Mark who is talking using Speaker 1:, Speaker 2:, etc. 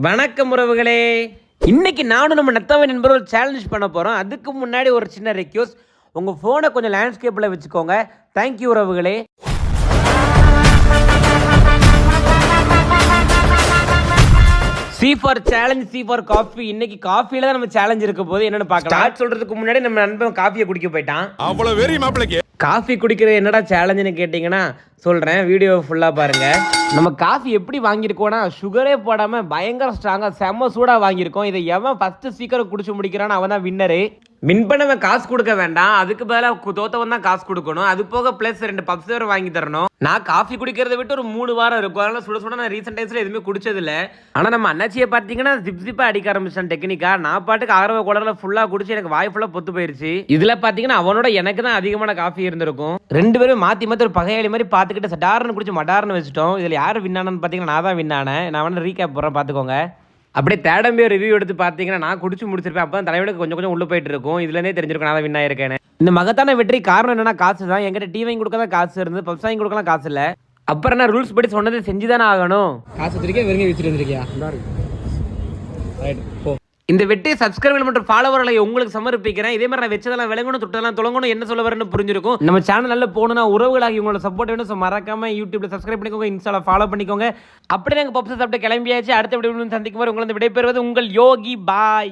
Speaker 1: வணக்கம் உறவுகளே. இன்னைக்கு நானும் நம்ம நத்தவன் என்பவர் ஒரு சேலஞ்ச் பண்ண போகிறோம். அதுக்கு முன்னாடி ஒரு சின்ன ரெக்வஸ்ட், உங்கள் ஃபோனை கொஞ்சம் லேண்ட்ஸ்கேப்பில் வச்சுக்கோங்க. தேங்க்யூ உறவுகளே. C for challenge, C for coffee. இன்னைக்கு காஃபியில தான் நம்ம சேலஞ்ச் இருக்க போது என்னன்னு பார்க்கலாம். ஸ்டார்ட் சொல்றதுக்கு முன்னாடி நம்ம நண்பன் காஃபியை குடிக்க போயிட்டான்.
Speaker 2: அவ்வளவு வெறி மாப்பிளைக்கு
Speaker 1: காஃபி குடிக்கிறது என்னடா சேலஞ்சுன்னு கேட்டிங்கன்னா சொல்கிறேன், வீடியோ ஃபுல்லாக பாருங்கள். நம்ம காஃபி எப்படி வாங்கியிருக்கோன்னா சுகரே போடாமல் பயங்கர ஸ்ட்ராங்காக செம்ம சூடாக வாங்கியிருக்கோம். இதை எவன் ஃபஸ்ட்டு சீக்கிரம் குடிச்சு முடிக்கிறான்னு அவன் தான் வின்னரு. வின் பண்ணவன் காசு கொடுக்க வேண்டாம், அதுக்கு பதிலாக தோத்தவன் தான் காசு கொடுக்கணும். அது போக ப்ளஸ் 2 பப்ஸ் வேறு வாங்கி தரணும். நான் காஃபி குடிக்கிறத விட்டு ஒரு 3 வாரம் இருக்கும். அதனால சுட சுட நான் ரீசெண்ட் டைம்ஸில் எதுவுமே குடிச்சதில்லை. ஆனால் நம்ம அண்ணாச்சியை பார்த்தீங்கன்னா ஜிப்பாக அடிக்க ஆரம்பிச்சான் டெக்னிக்காக. நான் பாட்டுக்கு ஆரம்ப குடலில் ஃபுல்லாக குடிச்சு எனக்கு வாய் ஃபுல்லாக பொத்து போயிருச்சு. இதில் பார்த்தீங்கன்னா அவனோட எனக்கு தான் அதிகமான காஃபி இருந்திருக்கும். 2 பேரும் மாற்றி மாற்றி ஒரு பகையாளி மாதிரி பார்த்துக்கிட்டு சடார்னு குடிச்சு மடார்னு வச்சுட்டோம். இதில் யார் வின்னானு பார்த்தீங்கன்னா நான் தான் வின்னானேன். நான் வந்து ரீகேப் போகிறேன் பார்த்துக்கோங்க. அப்படியே தேடம்பே ரிவ்யூ எடுத்து பார்த்தீங்கன்னா நான் குடிச்சு முடிச்சிருப்பேன். அப்போ தலைவனுக்கு கொஞ்சம் கொஞ்சம் உள்ளே போயிட்டு இருக்கும். இதுலேருந்தே தெரிஞ்சிருக்கும் நான் தான் வின் ஆயிருக்கேன். இந்த மகத்தான வெற்றி காரணம் என்னன்னா காசு தான். என்கிட்ட டீ வாங்கி கொடுக்க தான் காசு இருந்து, பப்ஸ் வாங்கி கொடுக்கலாம் காசு இல்லை. அப்புறம் என்ன ரூல்ஸ் படி சொன்னது செஞ்சு தானே ஆகணும்.
Speaker 3: காசு வச்சிருக்கேன், வெறுங்க வச்சுட்டு வந்திருக்கியா? ரைட் போ. இந்த
Speaker 1: வெட்டி சப்ஸ்கிரைபர் மற்றும் ஃபாலோவர்களை உங்களுக்கு சமர்ப்பிக்கிறேன். இதே மாதிரி நான் வச்சதெல்லாம் விளங்கணும், தொட்டதெல்லாம் தொலங்கணும், என்ன சொல்ல வரேன்னு புரிஞ்சிருக்கும். நம்ம சேனல் நல்லா போகணும்னா உறவுகளாகி உங்களோட சப்போர்ட் வேணும். ஸோ மறக்காம யூடியூப்ல சப்ஸ்கிரைப் பண்ணிக்கோங்க, இன்ஸ்டால ஃபாலோ பண்ணிக்கோங்க. அப்படியே நாங்கள் பப்ஸ் சாப்பிட்டு கிளம்பியாச்சு. அடுத்த வீடியோ சந்திக்கும் போது உங்களை விடைபெறுவது உங்கள் யோகி. பாய்.